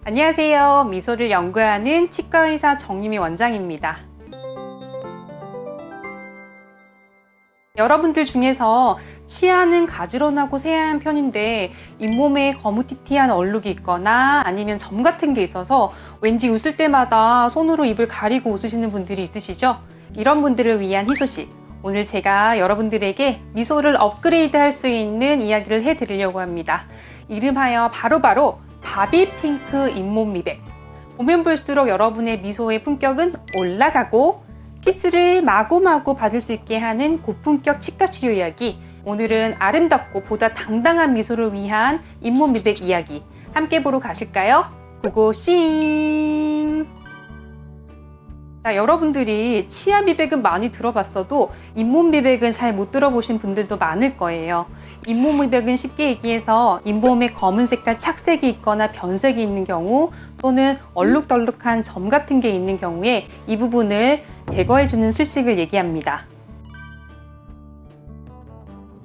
안녕하세요. 미소를 연구하는 치과의사 정유미 원장입니다. 여러분들 중에서 치아는 가지런하고 세안한 편인데 잇몸에 거무튀튀한 얼룩이 있거나 아니면 점 같은 게 있어서 왠지 웃을 때마다 손으로 입을 가리고 웃으시는 분들이 있으시죠? 이런 분들을 위한 희소식. 오늘 제가 여러분들에게 미소를 업그레이드 할 수 있는 이야기를 해드리려고 합니다. 이름하여 바로 바비핑크 잇몸 미백. 보면 볼수록 여러분의 미소의 품격은 올라가고 키스를 마구마구 받을 수 있게 하는 고품격 치과 치료 이야기. 오늘은 아름답고 보다 당당한 미소를 위한 잇몸 미백 이야기 함께 보러 가실까요? 고고싱! 자, 여러분들이 치아 미백은 많이 들어봤어도 잇몸 미백은 잘 못 들어보신 분들도 많을 거예요. 잇몸 미백은 쉽게 얘기해서 잇몸에 검은 색깔 착색이 있거나 변색이 있는 경우 또는 얼룩덜룩한 점 같은 게 있는 경우에 이 부분을 제거해주는 술식을 얘기합니다.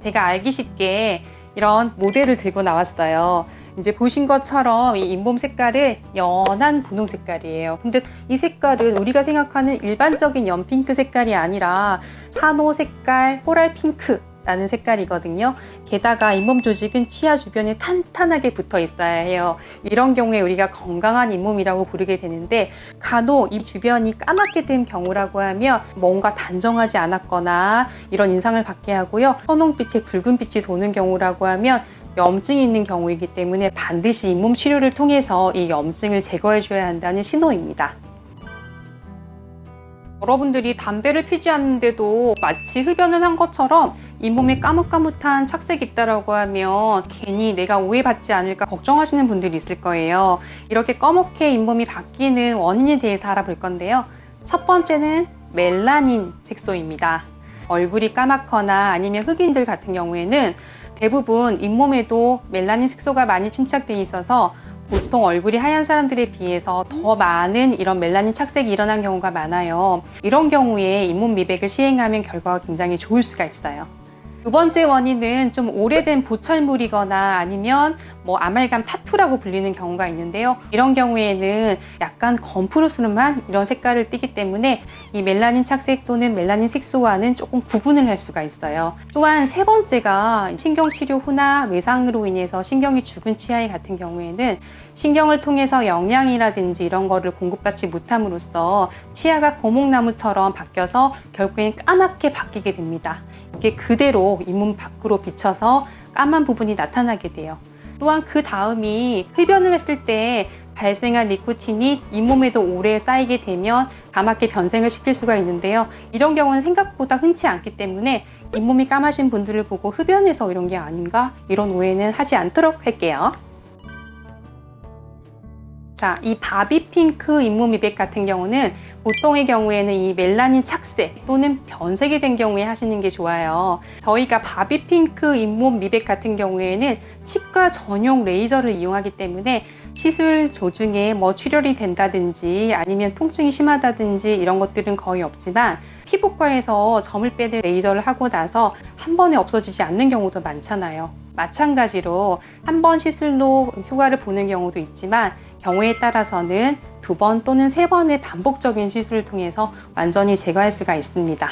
제가 알기 쉽게 이런 모델을 들고 나왔어요. 이제 보신 것처럼 이 잇몸 색깔은 연한 분홍 색깔이에요. 근데 이 색깔은 우리가 생각하는 일반적인 연핑크 색깔이 아니라 산호 색깔, 코랄 핑크 라는 색깔이거든요. 게다가 잇몸 조직은 치아 주변에 탄탄하게 붙어 있어야 해요. 이런 경우에 우리가 건강한 잇몸이라고 부르게 되는데 간혹 이 주변이 까맣게 된 경우라고 하면 뭔가 단정하지 않았거나 이런 인상을 받게 하고요. 선홍빛에 붉은빛이 도는 경우라고 하면 염증이 있는 경우이기 때문에 반드시 잇몸 치료를 통해서 이 염증을 제거해 줘야 한다는 신호입니다. 여러분들이 담배를 피지 않는데도 마치 흡연을 한 것처럼 잇몸에 까뭇까뭇한 착색이 있다고 하면 괜히 내가 오해받지 않을까 걱정하시는 분들이 있을 거예요. 이렇게 검게 잇몸이 바뀌는 원인에 대해서 알아볼 건데요. 첫 번째는 멜라닌 색소입니다. 얼굴이 까맣거나 아니면 흑인들 같은 경우에는 대부분 잇몸에도 멜라닌 색소가 많이 침착되어 있어서 보통 얼굴이 하얀 사람들에 비해서 더 많은 이런 멜라닌 착색이 일어난 경우가 많아요. 이런 경우에 잇몸 미백을 시행하면 결과가 굉장히 좋을 수가 있어요. 두 번째 원인은 좀 오래된 보철물이거나 아니면 아말감 타투라고 불리는 경우가 있는데요. 이런 경우에는 약간 검푸르스름한 이런 색깔을 띠기 때문에 이 멜라닌 착색 또는 멜라닌 색소와는 조금 구분을 할 수가 있어요. 또한 세 번째가 신경치료 후나 외상으로 인해서 신경이 죽은 치아 같은 경우에는 신경을 통해서 영양이라든지 이런 거를 공급받지 못함으로써 치아가 고목나무처럼 바뀌어서 결국엔 까맣게 바뀌게 됩니다. 이게 그대로 잇몸 밖으로 비쳐서 까만 부분이 나타나게 돼요. 또한 그 다음이 흡연을 했을 때 발생한 니코틴이 잇몸에도 오래 쌓이게 되면 까맣게 변색을 시킬 수가 있는데요. 이런 경우는 생각보다 흔치 않기 때문에 잇몸이 까마신 분들을 보고 흡연해서 이런 게 아닌가? 이런 오해는 하지 않도록 할게요. 자, 이 바비핑크 잇몸 미백 같은 경우는 보통의 경우에는 이 멜라닌 착색 또는 변색이 된 경우에 하시는 게 좋아요. 저희가 바비핑크 잇몸 미백 같은 경우에는 치과 전용 레이저를 이용하기 때문에 시술 도중에 출혈이 된다든지 아니면 통증이 심하다든지 이런 것들은 거의 없지만 피부과에서 점을 빼는 레이저를 하고 나서 한 번에 없어지지 않는 경우도 많잖아요. 마찬가지로 한 번 시술로 효과를 보는 경우도 있지만 경우에 따라서는 2번 또는 3번의 반복적인 시술을 통해서 완전히 제거할 수가 있습니다.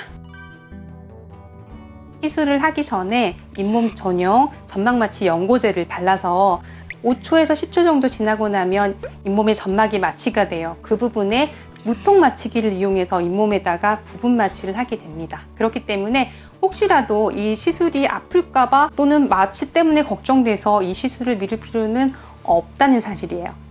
시술을 하기 전에 잇몸 전용 점막마취 연고제를 발라서 5초에서 10초 정도 지나고 나면 잇몸의 점막이 마취가 돼요. 그 부분에 무통 마취기를 이용해서 잇몸에다가 부분 마취를 하게 됩니다. 그렇기 때문에 혹시라도 이 시술이 아플까봐 또는 마취 때문에 걱정돼서 이 시술을 미룰 필요는 없다는 사실이에요.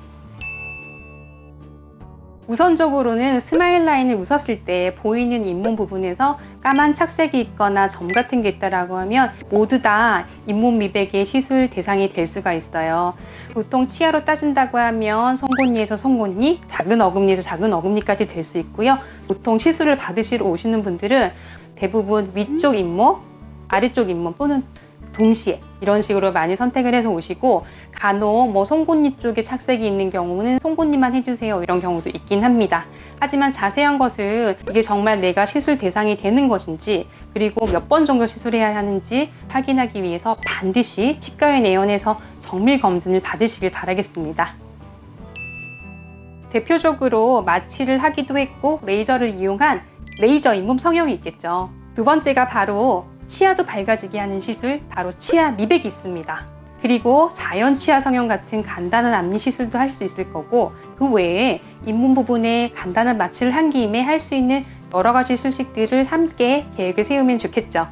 우선적으로는 스마일 라인을 웃었을 때 보이는 잇몸 부분에서 까만 착색이 있거나 점 같은 게 있다고 하면 모두 다 잇몸 미백의 시술 대상이 될 수가 있어요. 보통 치아로 따진다고 하면 송곳니에서 송곳니, 작은 어금니에서 작은 어금니까지 될 수 있고요. 보통 시술을 받으시러 오시는 분들은 대부분 위쪽 잇몸, 아래쪽 잇몸 또는 동시에 이런 식으로 많이 선택을 해서 오시고 간혹 송곳니 쪽에 착색이 있는 경우는 송곳니만 해주세요 이런 경우도 있긴 합니다. 하지만 자세한 것은 이게 정말 내가 시술 대상이 되는 것인지 그리고 몇 번 정도 시술해야 하는지 확인하기 위해서 반드시 치과에 내원해서 정밀 검진을 받으시길 바라겠습니다. 대표적으로 마취를 하기도 했고 레이저를 이용한 레이저 잇몸 성형이 있겠죠. 두 번째가 바로 치아도 밝아지게 하는 시술, 바로 치아 미백이 있습니다. 그리고 자연 치아 성형 같은 간단한 앞니 시술도 할 수 있을 거고, 그 외에 잇몸 부분에 간단한 마취를 한 김에 할 수 있는 여러 가지 수식들을 함께 계획을 세우면 좋겠죠.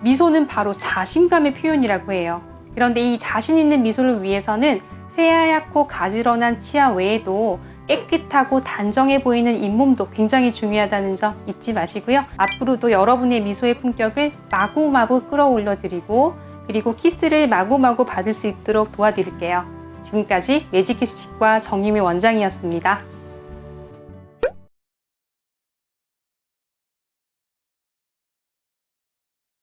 미소는 바로 자신감의 표현이라고 해요. 그런데 이 자신 있는 미소를 위해서는 새하얗고 가지런한 치아 외에도 깨끗하고 단정해 보이는 잇몸도 굉장히 중요하다는 점 잊지 마시고요. 앞으로도 여러분의 미소의 품격을 마구마구 끌어올려 드리고, 그리고 키스를 마구마구 받을 수 있도록 도와드릴게요. 지금까지 매직키스 치과 정유미 원장이었습니다.